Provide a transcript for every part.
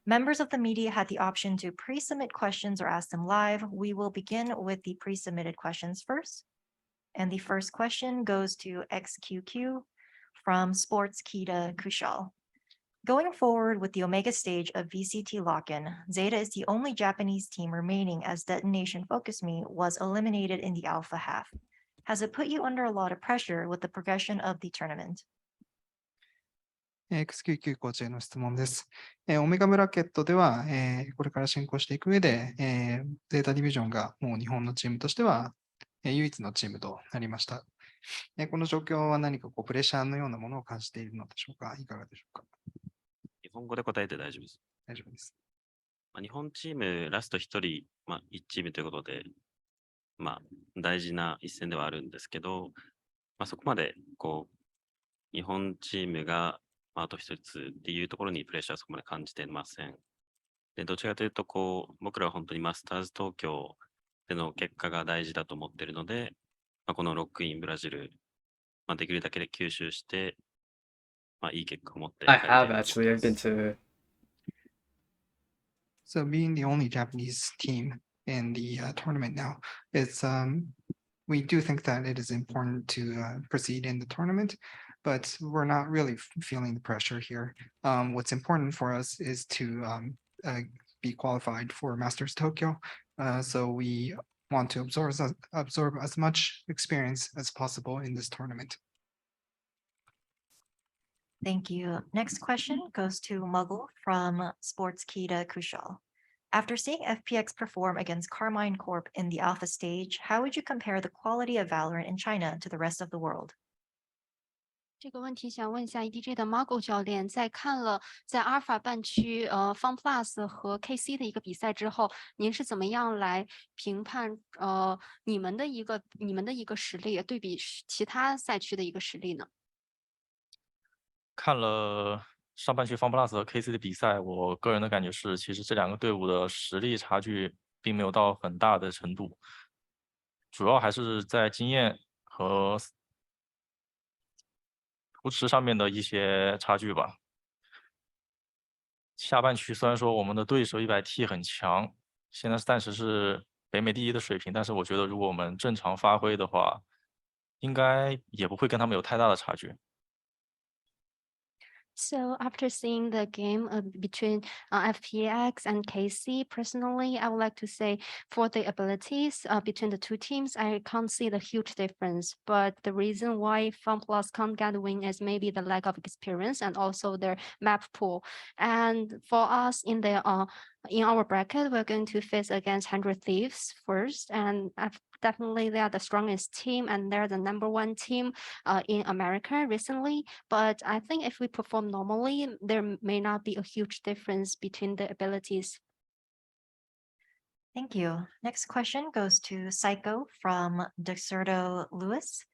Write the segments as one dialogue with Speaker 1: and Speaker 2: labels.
Speaker 1: Members of the media had the option to pre-submit questions or ask them live. We will begin with the pre-submitted questions first. And the first question goes to XQQ from Sports Kita Kushal. Going forward with the Omega stage of VCT lock-in, ZETA is the only Japanese team remaining as Detonation Focus Me was eliminated in the alpha half. Has it put you under a lot of pressure with the progression of the tournament?
Speaker 2: XQQ コーチへの質問です。オメガブラケットでは、これから進行していく上で、ゼータディビジョンがもう日本のチームとしては、唯一のチームとなりました。この状況は何かプレッシャーのようなものを感じているのでしょうか。いかがでしょうか。
Speaker 3: 日本語で答えて大丈夫です。
Speaker 2: 大丈夫です。
Speaker 3: 日本チームラスト1人、1チームということで、大事な一戦ではあるんですけど、そこまで日本チームがあと一つっていうところにプレッシャーはそこまで感じていません。で、どちらかというと、僕らは本当にマスターズ東京での結果が大事だと思っているので、このロックインブラジル、できるだけで吸収して、いい結果を持って帰りたいと思っています。
Speaker 4: I have actually been to.
Speaker 2: So being the only Japanese team in the tournament now, it's we do think that it is important to proceed in the tournament, but we're not really feeling the pressure here. What's important for us is to be qualified for Masters Tokyo. So we want to absorb as much experience as possible in this tournament.
Speaker 1: Thank you. Next question goes to Muggle from Sports Kita Kushal. After seeing FPX perform against Carmine Corp in the alpha stage, how would you compare the quality of Valorant in China to the rest of the world?
Speaker 5: 这个问题想问一下 EDG 的 Muggle 教练，在看了在阿尔法半区Fun Plus 和 KC 的一个比赛之后，您是怎么样来评判你们的一个实力对比其他赛区的一个实力呢？
Speaker 6: 看了上半区 Fun Plus 和 KC 的比赛，我个人的感觉是，其实这两个队伍的实力差距并没有到很大的程度，主要还是在经验和扶持上面的一些差距吧。下半区虽然说我们的对手100T 很强，现在暂时是北美第一的水平，但是我觉得如果我们正常发挥的话，应该也不会跟他们有太大的差距。
Speaker 5: So after seeing the game between FPX and KC, personally, I would like to say for the abilities between the two teams, I can't see the huge difference. But the reason why FunPlus can't get a win is maybe the lack of experience and also their map pool. And for us in our bracket, we're going to face against 100 Thieves first, and definitely they are the strongest team and they're the #1 team in America recently. But I think if we perform normally, there may not be a huge difference between the abilities.
Speaker 1: Thank you. Next question goes to Sykko from Deserto Lewis.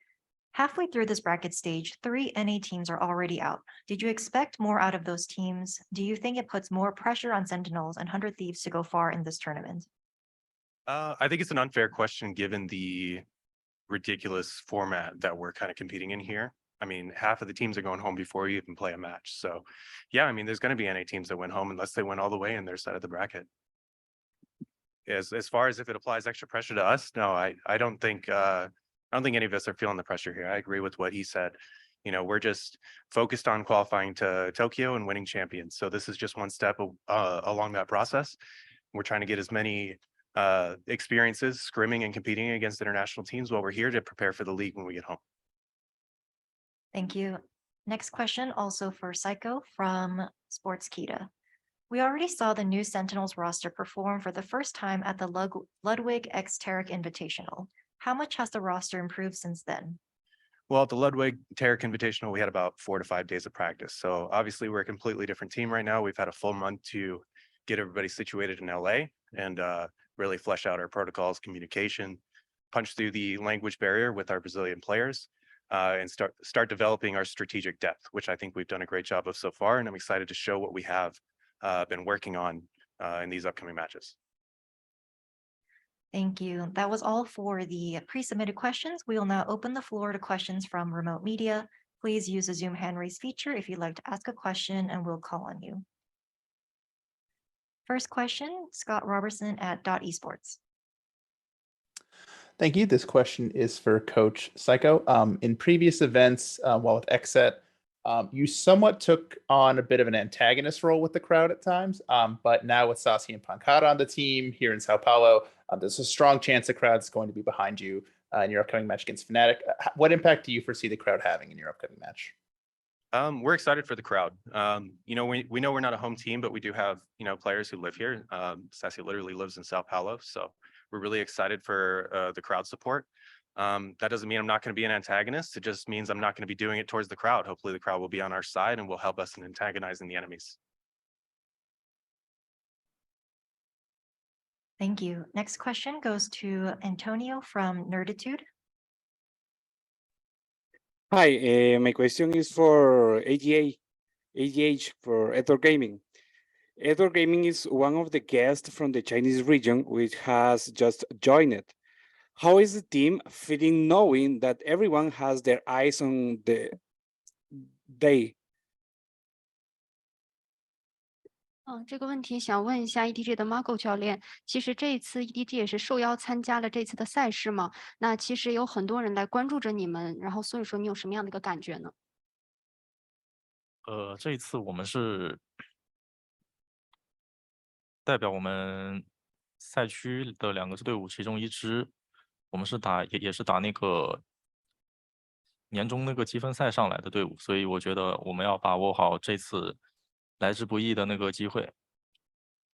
Speaker 1: Halfway through this bracket stage, 3 NA teams are already out. Did you expect more out of those teams? Do you think it puts more pressure on Sentinels and 100 Thieves to go far in this tournament?
Speaker 7: I think it's an unfair question given the ridiculous format that we're kind of competing in here. I mean, half of the teams are going home before you even play a match. So yeah, I mean, there's going to be NA teams that went home unless they went all the way in their side of the bracket. As far as if it applies extra pressure to us, no, I don't think any of us are feeling the pressure here. I agree with what he said. You know, we're just focused on qualifying to Tokyo and winning champions. So this is just one step along that process. We're trying to get as many experiences scrimming and competing against international teams while we're here to prepare for the league when we get home.
Speaker 1: Thank you. Next question also for Sykko from Sports Kita. We already saw the new Sentinels roster perform for the first time at the Ludwig X Tarek Invitational. How much has the roster improved since then?
Speaker 7: Well, at the Ludwig Tarek Invitational, we had about 4 to 5 days of practice. So obviously we're a completely different team right now. We've had a full month to get everybody situated in LA and really flesh out our protocols, communication, punch through the language barrier with our Brazilian players, and start developing our strategic depth, which I think we've done a great job of so far. And I'm excited to show what we have been working on in these upcoming matches.
Speaker 1: Thank you. That was all for the pre-submitted questions. We will now open the floor to questions from remote media. Please use the Zoom hand raise feature if you'd like to ask a question and we'll call on you. First question, Scott Robertson at .esports.
Speaker 4: Thank you. This question is for Coach Sykko. In previous events, while with XSET, you somewhat took on a bit of an antagonist role with the crowd at times, but now with Sasi and Pancada on the team here in Sao Paulo, there's a strong chance the crowd's going to be behind you in your upcoming match against Fnatic. What impact do you foresee the crowd having in your upcoming match?
Speaker 7: We're excited for the crowd. We know we're not a home team, but we do have, players who live here. Sassy literally lives in Sao Paulo, so we're really excited for the crowd support. That doesn't mean I'm not going to be an antagonist. It just means I'm not going to be doing it towards the crowd. Hopefully the crowd will be on our side and will help us in antagonizing the enemies.
Speaker 1: Thank you. Next question goes to Antonio from Nerditude.
Speaker 8: Hi, my question is for AGH for Etor Gaming. Etor Gaming is one of the guests from the Chinese region, which has just joined. How is the team feeling knowing that everyone has their eyes on they?
Speaker 5: 这个问题想问一下 EDG 的 Muggle 教练，其实这一次 EDG 也是受邀参加了这次的赛事嘛？那其实有很多人来关注着你们，然后所以说你有什么样的一个感觉呢？
Speaker 6: 这一次我们是代表我们赛区的2个队伍其中一支，我们是也是打那个年终那个积分赛上来的队伍，所以我觉得我们要把握好这次来之不易的那个机会，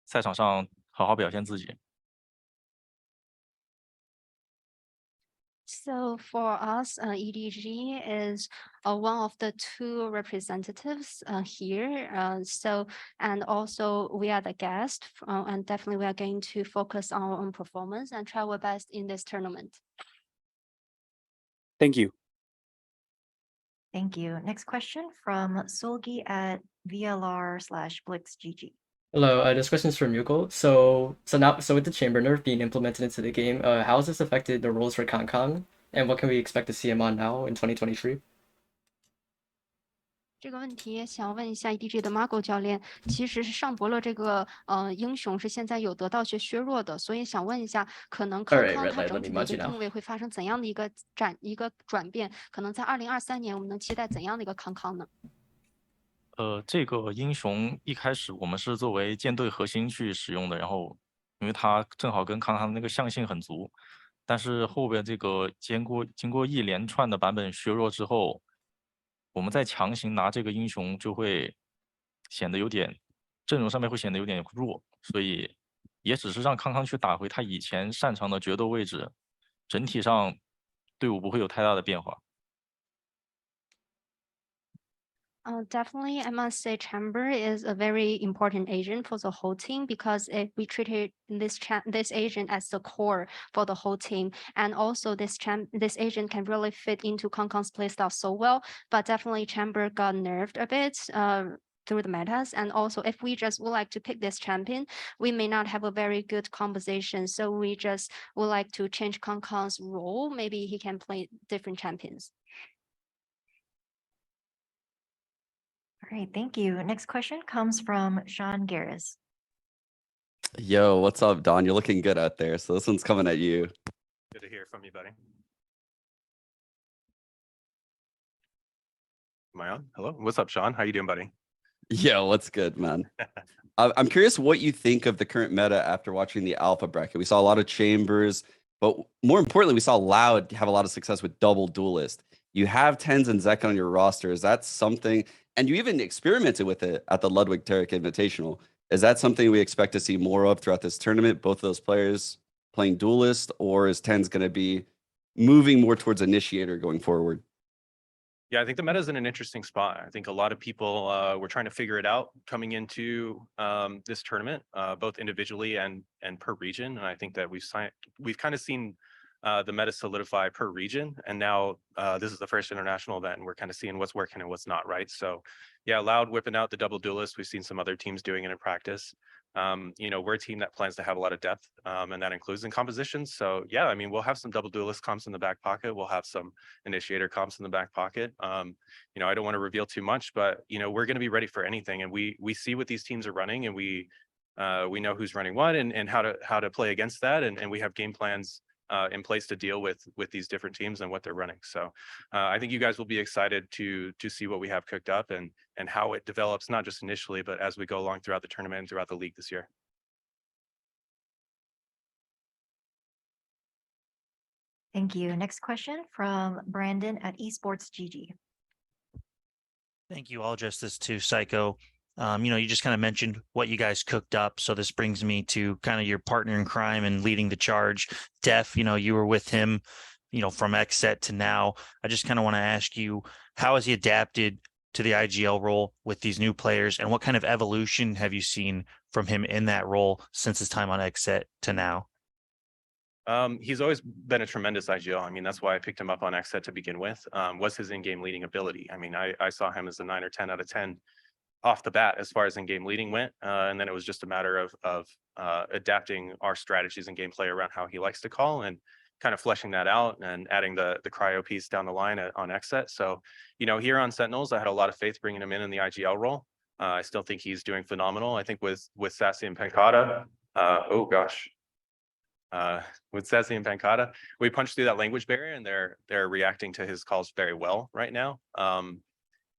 Speaker 6: 赛场上好好表现自己。
Speaker 5: So for us, EDG is one of the 2 representatives here. And also we are the guest, and definitely we are going to focus on our own performance and try our best in this tournament.
Speaker 8: Thank you.
Speaker 1: Thank you. Next question from Solgi at VLR/BlixGG.
Speaker 9: Hello, this question is for Muggle. So with the chamber nerf being implemented into the game, how has this affected the rules for Kong? And what can we expect to see him on now in 2023?
Speaker 5: 这个问题想问一下 EDG 的 Muggle 教练，其实是上伯乐这个英雄是现在有得到些削弱的，所以想问一下，可能康康它整体的一个定位会发生怎样的一个转变？可能在2023年我们能期待怎样的一个康康呢？
Speaker 6: 这个英雄一开始我们是作为舰队核心去使用的，然后因为它正好跟康康那个象性很足，但是后边这个经过一连串的版本削弱之后，我们再强行拿这个英雄就会显得有点阵容上面会显得有点弱，所以也只是让康康去打回他以前擅长的决斗位置，整体上队伍不会有太大的变化。
Speaker 5: Definitely, I must say Chamber is a very important agent for the whole team because if we treated this agent as the core for the whole team, and also this agent can really fit into Kong's playstyle so well. But definitely Chamber got nerfed a bit through the metas, and also if we just would like to pick this champion, we may not have a very good composition. So we just would like to change Kong's role. Maybe he can play different champions.
Speaker 1: All right, thank you. Next question comes from Sean Garris.
Speaker 10: Yo, what's up, Don? You're looking good out there. So this one's coming at you.
Speaker 7: Good to hear from you, buddy. Am I on? Hello. What's up, Sean? How you doing, buddy?
Speaker 10: Yo, what's good, man? I'm curious what you think of the current meta after watching the alpha bracket. We saw a lot of chambers, but more importantly, we saw Loud have a lot of success with double duelist. You have TenZ and Zeka on your roster. Is that something, and you even experimented with it at the Ludwig Tarek Invitational. Is that something we expect to see more of throughout this tournament? Both of those players playing duelist, or is TenZ going to be moving more towards initiator going forward?
Speaker 7: Yeah, I think the meta is in an interesting spot. I think a lot of people were trying to figure it out coming into this tournament, both individually and per region. And I think that we've kind of seen the meta solidify per region. And now this is the first international event, and we're kind of seeing what's working and what's not, right? So yeah, Loud whipping out the double duelist. We've seen some other teams doing it in practice. We're a team that plans to have a lot of depth, and that includes in compositions. So yeah, I mean, we'll have some double duelist comps in the back pocket. We'll have some initiator comps in the back pocket. I don't want to reveal too much, but we're going to be ready for anything. And we see what these teams are running, and we we know who's running what and how to play against that, and we have game plans in place to deal with these different teams and what they're running. So I think you guys will be excited to see what we have cooked up and how it develops, not just initially, but as we go along throughout the tournament and throughout the league this year.
Speaker 1: Thank you. Next question from Brandon at Esports GG.
Speaker 11: Thank you. All justice to Sykko. You just kind of mentioned what you guys cooked up. So this brings me to kind of your partner in crime and leading the charge. Def, you were with him, from XSET to now. I just kind of want to ask you, how has he adapted to the IGL role with these new players? And what kind of evolution have you seen from him in that role since his time on XSET to now?
Speaker 7: He's always been a tremendous IGL. I mean, that's why I picked him up on XSET to begin with, was his in-game leading ability. I mean, I saw him as a 9 or 10 out of 10 off the bat as far as in-game leading went. And then it was just a matter of adapting our strategies and gameplay around how he likes to call and kind of fleshing that out and adding the cryo piece down the line on XSET. So, here on Sentinels, I had a lot of faith bringing him in the IGL role. I still think he's doing phenomenal. I think with Sassy and Pancata, with Sassy and Pancata, we punched through that language barrier and they're reacting to his calls very well right now.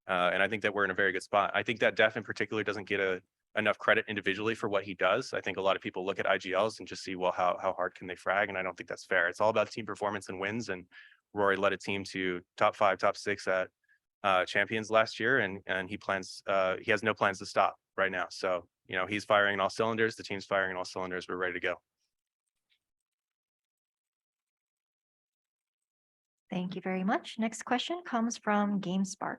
Speaker 7: And I think that we're in a very good spot. I think that Def in particular doesn't get enough credit individually for what he does. I think a lot of people look at IGLs and just see, well, how hard can they frag? And I don't think that's fair. It's all about team performance and wins. And Rory led a team to top 5, top 6 at Champions last year, and he has no plans to stop right now. So, he's firing on all cylinders. The team's firing on all cylinders. We're ready to go.
Speaker 1: Thank you very much. Next question comes from GameSpark.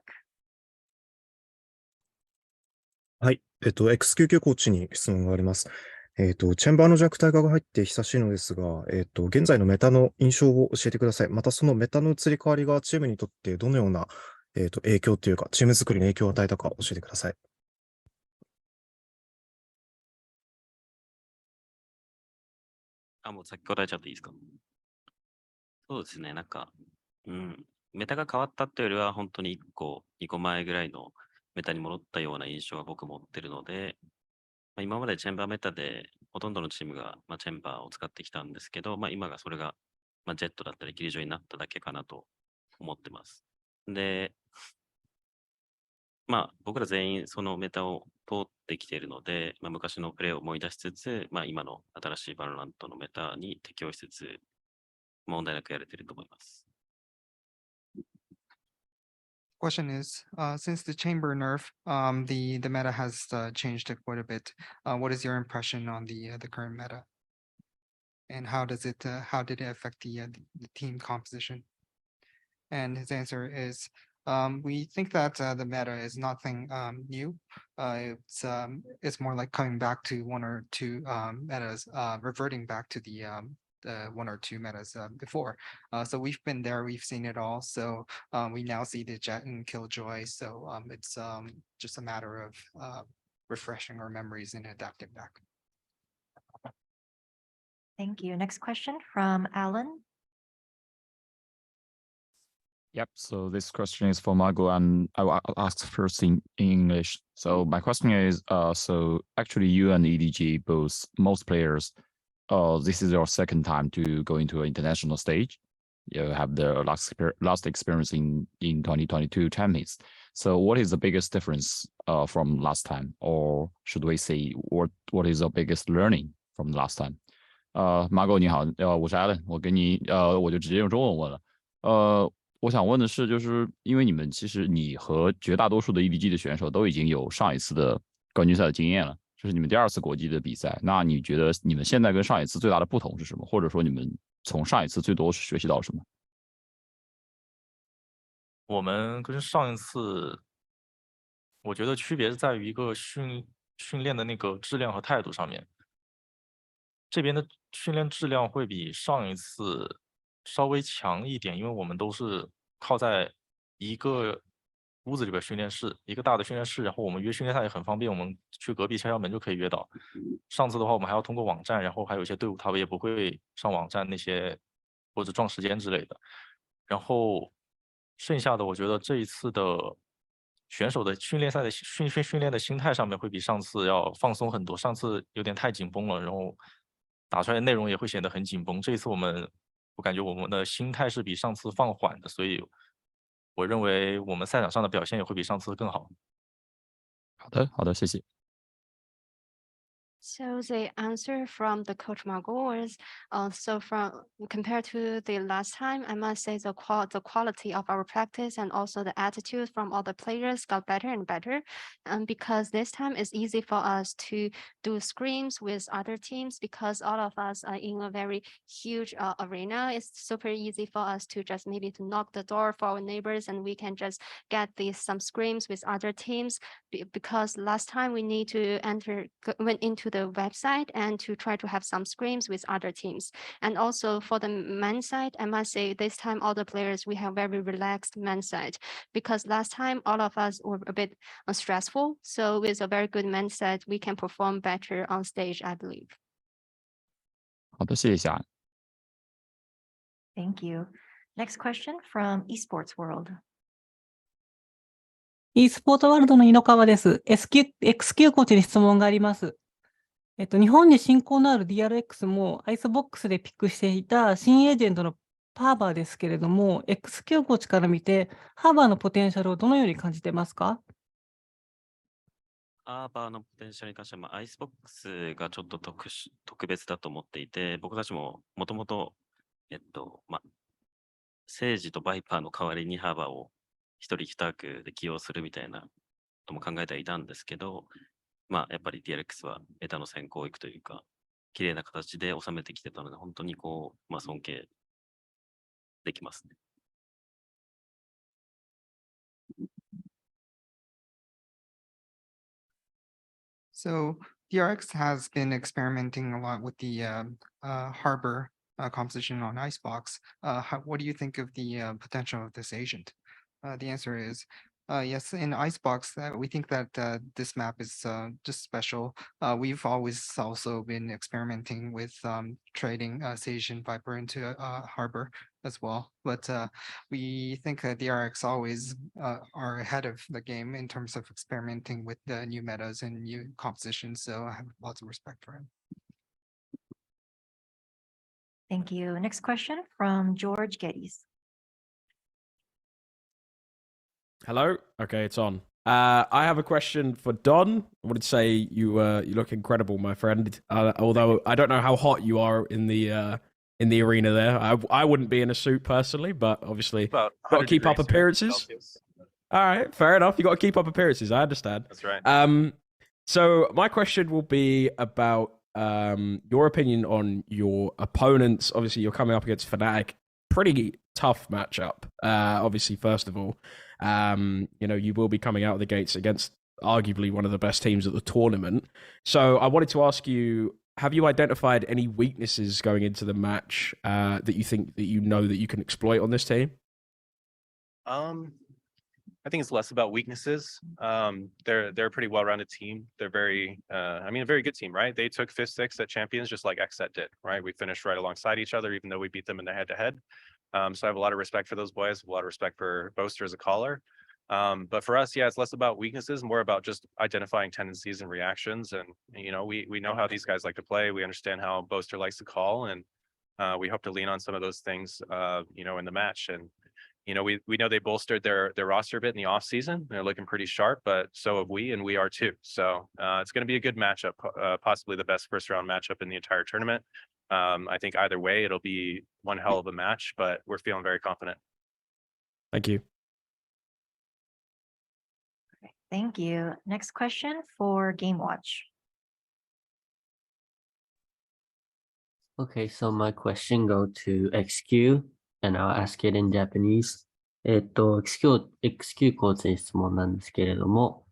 Speaker 12: はい。XQQ コーチに質問があります。チェンバーの弱体化が入って久しいのですが、現在のメタの印象を教えてください。またそのメタの移り変わりがチームにとってどのような、影響というか、チーム作りに影響を与えたか教えてください。
Speaker 3: もう先答えちゃっていいですか？そうですね、メタが変わったっていうよりは、本当に1個、2個前ぐらいのメタに戻ったような印象が僕持ってるので、今までチェンバーメタでほとんどのチームが、チェンバーを使ってきたんですけど、今がそれが、ジェットだったりキルジョイになっただけかなと思ってます。で、僕ら全員そのメタを通ってきているので、昔のプレーを思い出しつつ、今の新しいバロラントのメタに適応しつつ、問題なくやれてると思います。
Speaker 2: Question is, since the chamber nerf, the meta has changed quite a bit. What is your impression on the current meta, and how did it affect the team composition? And his answer is, we think that the meta is nothing new. It's more like coming back to 1 or 2 metas, reverting back to the 1 or 2 metas before. So we've been there, we've seen it all. So we now see the Jet and Killjoy. So it's just a matter of refreshing our memories and adapting back.
Speaker 1: Thank you. Next question from Alan.
Speaker 13: Yep. So this question is for Muggle, and I will ask first in English. So my question is, so actually you and EDG, both most players, this is your second time to go into an international stage. You have the last experience in 2022 Champions. So what is the biggest difference from last time, or should we say what is the biggest learning from last time? Muggle 你好，我是 Alan， 我就直接用中文问了。我想问的是，就是因为其实你和绝大多数的 EDG 的选手都已经有上一次的冠军赛的经验了，这是你们第2次国际的比赛。那你觉得你们现在跟上一次最大的不同是什么？或者说你们从上一次最多学习到什么？
Speaker 6: 我们跟上一次，我觉得区别是在于一个训练的那个质量和态度上面。这边的训练质量会比上一次稍微强一点，因为我们都是靠在一个屋子里边训练室，一个大的训练室，然后我们约训练赛也很方便，我们去隔壁敲敲门就可以约到。上次的话，我们还要通过网站，然后还有一些队伍他们也不会上网站那些或者撞时间之类的。然后剩下的，我觉得这一次的选手的训练赛的训练的心态上面会比上次要放松很多，上次有点太紧绷了，然后打出来的内容也会显得很紧绷。这一次我感觉我们的心态是比上次放缓的，所以我认为我们赛场上的表现也会比上次更好。
Speaker 13: 好的，好的，谢谢。
Speaker 5: So the answer from the coach Muggle was, so from compared to the last time, I must say the quality of our practice and also the attitude from all the players got better and better. Because this time it's easy for us to do scrims with other teams because all of us are in a very huge arena. It's super easy for us to just maybe to knock the door for our neighbors and we can just get some scrims with other teams because last time we need to went into the website and to try to have some scrims with other teams. And also for the men's side, I must say this time all the players, we have very relaxed men's side because last time all of us were a bit stressful. So with a very good men's side, we can perform better on stage, I believe.
Speaker 13: 好的，谢谢小安。
Speaker 1: Thank you. Next question from Esports World.
Speaker 14: e スポーツワールドの井ノ川です。XQ コーチに質問があります。日本に親交のある DRX もアイスボックスでピックしていた新エージェントのハーバーですけれども、XQ コーチから見て、ハーバーのポテンシャルをどのように感じてますか？
Speaker 3: ハーバーのポテンシャルに関しては、アイスボックスがちょっと特別だと思っていて、僕たちももともと、セージとバイパーの代わりにハーバーを一人一枠で起用するみたいなことも考えてはいたんですけど、やっぱり DRX はメタの先行を行くというか、綺麗な形で収めてきてたので、本当に尊敬できますね。
Speaker 2: So DRX has been experimenting a lot with the harbor composition on Icebox. What do you think of the potential of this agent? The answer is yes, in Icebox, we think that this map is just special. We've always also been experimenting with trading Sage and Viper into Harbor as well. But we think DRX always are ahead of the game in terms of experimenting with the new metas and new compositions. So I have lots of respect for him.
Speaker 1: Thank you. Next question from George Geddes.
Speaker 15: Hello. Okay, it's on. I have a question for Don. I wanted to say you look incredible, my friend. Although I don't know how hot you are in the arena there. I wouldn't be in a suit personally, but obviously got to keep up appearances. All right, fair enough. You got to keep up appearances. I understand.
Speaker 7: That's right.
Speaker 15: So my question will be about your opinion on your opponents. Obviously, you're coming up against Fnatic. Pretty tough matchup. Obviously, first of all, you will be coming out of the gates against arguably one of the best teams at the tournament. So I wanted to ask you, have you identified any weaknesses going into the match that you think that that you can exploit on this team?
Speaker 7: I think it's less about weaknesses. They're a pretty well-rounded team. They're a very good team, right? They took 5th, 6th at Champions just like XSET did, right? We finished right alongside each other, even though we beat them in the head-to-head. So I have a lot of respect for those boys, a lot of respect for Boaster as a caller. But for us, yeah, it's less about weaknesses, more about just identifying tendencies and reactions. And, we know how these guys like to play. We understand how Boaster likes to call. And we hope to lean on some of those things, in the match. And, we know they bolstered their roster a bit in the off season. They're looking pretty sharp, but so have we, and we are too. So it's going to be a good matchup, possibly the best first round matchup in the entire tournament. I think either way, it'll be one hell of a match, but we're feeling very confident.
Speaker 15: Thank you.
Speaker 1: Thank you. Next question for Game Watch.
Speaker 16: Okay, so my question go to XQ, and I'll ask it in Japanese. XQ コーチに質問なんですけれども、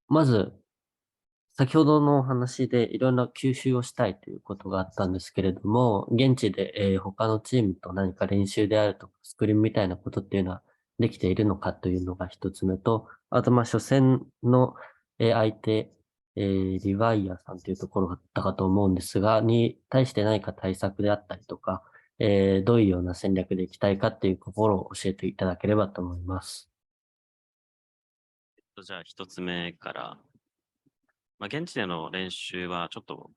Speaker 16: まず、先ほどのお話でいろんな吸収をしたいということがあったんですけれども、現地で、他のチームと何か練習であるとか、スクリーンみたいなことっていうのはできているのかというのが一つ目と、あと、初戦の、相手、リワイヤーさんというところだったかと思うんですが、に対して何か対策であったりとか、どういうような戦略でいきたいかっていうところを教えていただければと思います。
Speaker 3: じゃあ一つ目から、現地での練習はちょっと、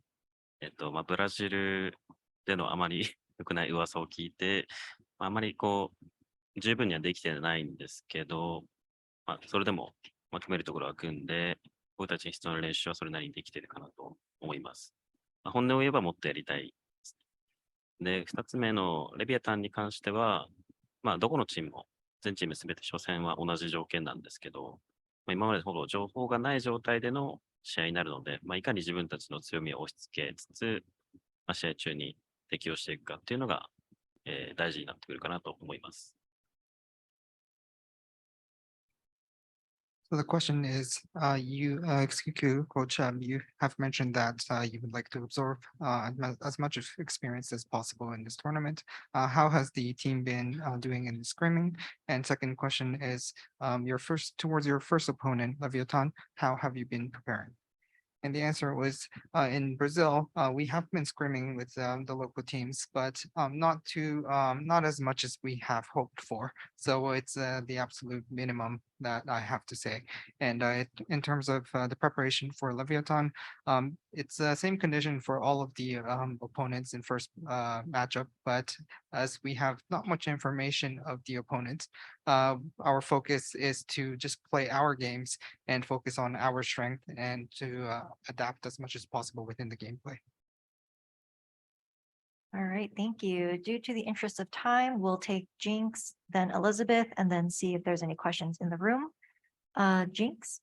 Speaker 3: ブラジルでのあまり良くない噂を聞いて、あまり十分にはできてないんですけど、それでも、組めるところは組んで、僕たちに必要な練習はそれなりにできてるかなと思います。本音を言えばもっとやりたいです。で、二つ目のレビアタンに関しては、どこのチームも、全チームすべて初戦は同じ条件なんですけど、今までほど情報がない状態での試合になるので、いかに自分たちの強みを押し付けつつ、試合中に適応していくかっていうのが、大事になってくるかなと思います。
Speaker 2: So the question is, XQQ coach, you have mentioned that you would like to absorb as much of experience as possible in this tournament. How has the team been doing in the scrimming? And second question is, towards your first opponent, Leviathan, how have you been preparing? And the answer was, in Brazil, we have been scrimming with the local teams, but not as much as we have hoped for. So it's the absolute minimum that I have to say. And in terms of the preparation for Leviathan, it's the same condition for all of the opponents in first matchup, but as we have not much information of the opponent, our focus is to just play our games and focus on our strength and to adapt as much as possible within the gameplay.
Speaker 1: All right, thank you. Due to the interest of time, we'll take Jinx, then Elizabeth, and then see if there's any questions in the room. Jinx?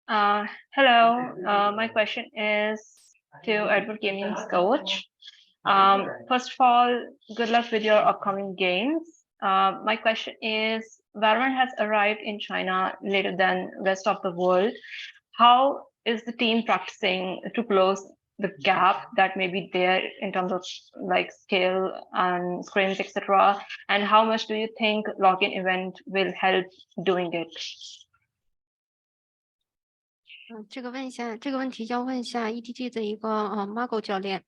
Speaker 17: Hello, my question is to Edward Gaming's coach. First of all, good luck with your upcoming games. My question is, VALORANT has arrived in China later than rest of the world. How is the team practicing to close the gap that may be there in terms of like skill and scrims, etc.? And how much do you think login event will help doing it?
Speaker 5: 这个问题要问一下 EDG 的一个Muggle 教练。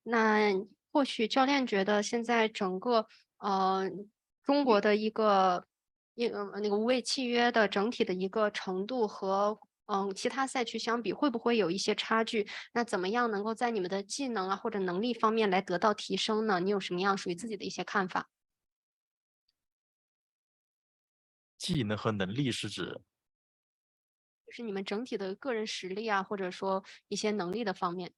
Speaker 5: 那或许教练觉得现在整个中国的一个那个无畏契约的整体的一个程度和其他赛区相比，会不会有一些差距？那怎么样能够在你们的技能啊或者能力方面来得到提升呢？你有什么样属于自己的一些看法？
Speaker 6: 技能和能力是指？
Speaker 5: 是你们整体的个人实力啊，或者说一些能力的方面。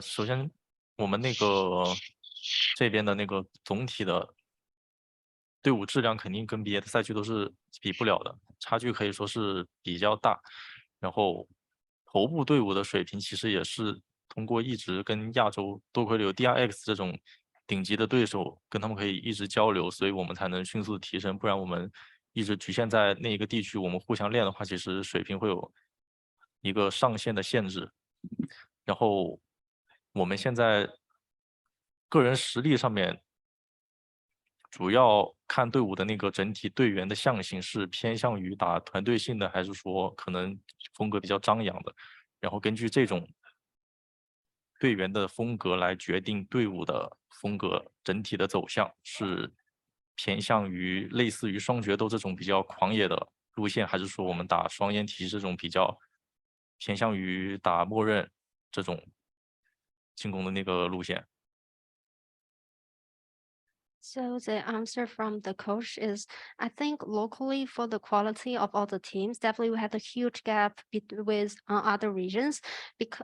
Speaker 6: 首先我们那个这边的那个总体的队伍质量肯定跟别的赛区都是比不了的，差距可以说是比较大。然后头部队伍的水平其实也是通过一直跟亚洲多亏流 DRX 这种顶级的对手跟他们可以一直交流，所以我们才能迅速的提升，不然我们一直局限在那一个地区，我们互相练的话，其实水平会有一个上限的限制。然后我们现在个人实力上面，主要看队伍的那个整体队员的象形是偏向于打团队性的，还是说可能风格比较张扬的，然后根据这种队员的风格来决定队伍的风格整体的走向，是偏向于类似于双决斗这种比较狂野的路线，还是说我们打双烟体这种比较偏向于打默认这种进攻的那个路线？
Speaker 5: So the answer from the coach is, I think locally for the quality of all the teams, definitely we have a huge gap with other regions.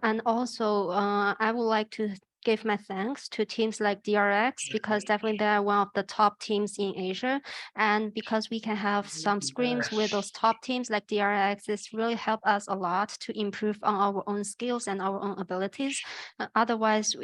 Speaker 5: And also, I would like to give my thanks to teams like DRX because definitely they are one of the top teams in Asia. And because we can have some scrims with those top teams like DRX, this really helped us a lot to improve on our own skills and our own abilities. Otherwise,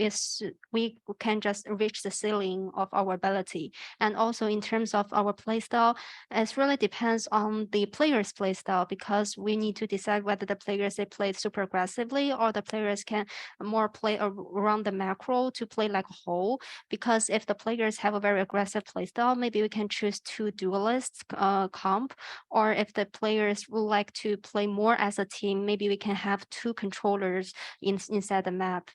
Speaker 5: we can just reach the ceiling of our ability. And also in terms of our playstyle, it really depends on the player's playstyle because we need to decide whether the players they play super aggressively or the players can more play around the macro to play like a whole. Because if the players have a very aggressive playstyle, maybe we can choose 2 duelists comp, or if the players would like to play more as a team, maybe we can have 2 controllers inside the map.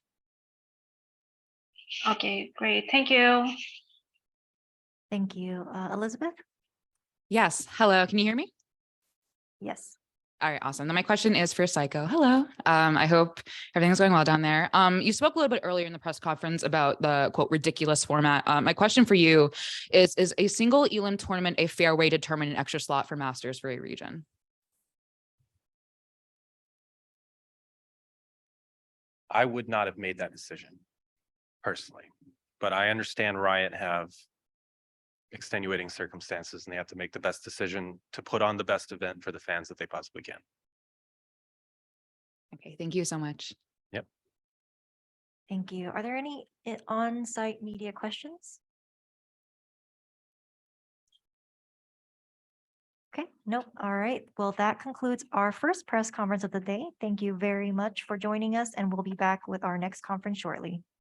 Speaker 17: Okay, great. Thank you.
Speaker 1: Thank you. Elizabeth?
Speaker 18: Yes. Hello. Can you hear me?
Speaker 1: Yes.
Speaker 18: All right. Awesome. Then my question is for Sykko. Hello. I hope everything's going well down there. You spoke a little bit earlier in the press conference about the quote ridiculous format. My question for you is a single elim tournament a fair way to determine an extra slot for Masters for a region?
Speaker 7: I would not have made that decision personally, but I understand Riot have extenuating circumstances and they have to make the best decision to put on the best event for the fans that they possibly can.
Speaker 18: Okay. Thank you so much.
Speaker 7: Yep.
Speaker 1: Thank you. Are there any on-site media questions? Okay, nope. All right. Well, that concludes our first press conference of the day. Thank you very much for joining us, and we'll be back with our next conference shortly.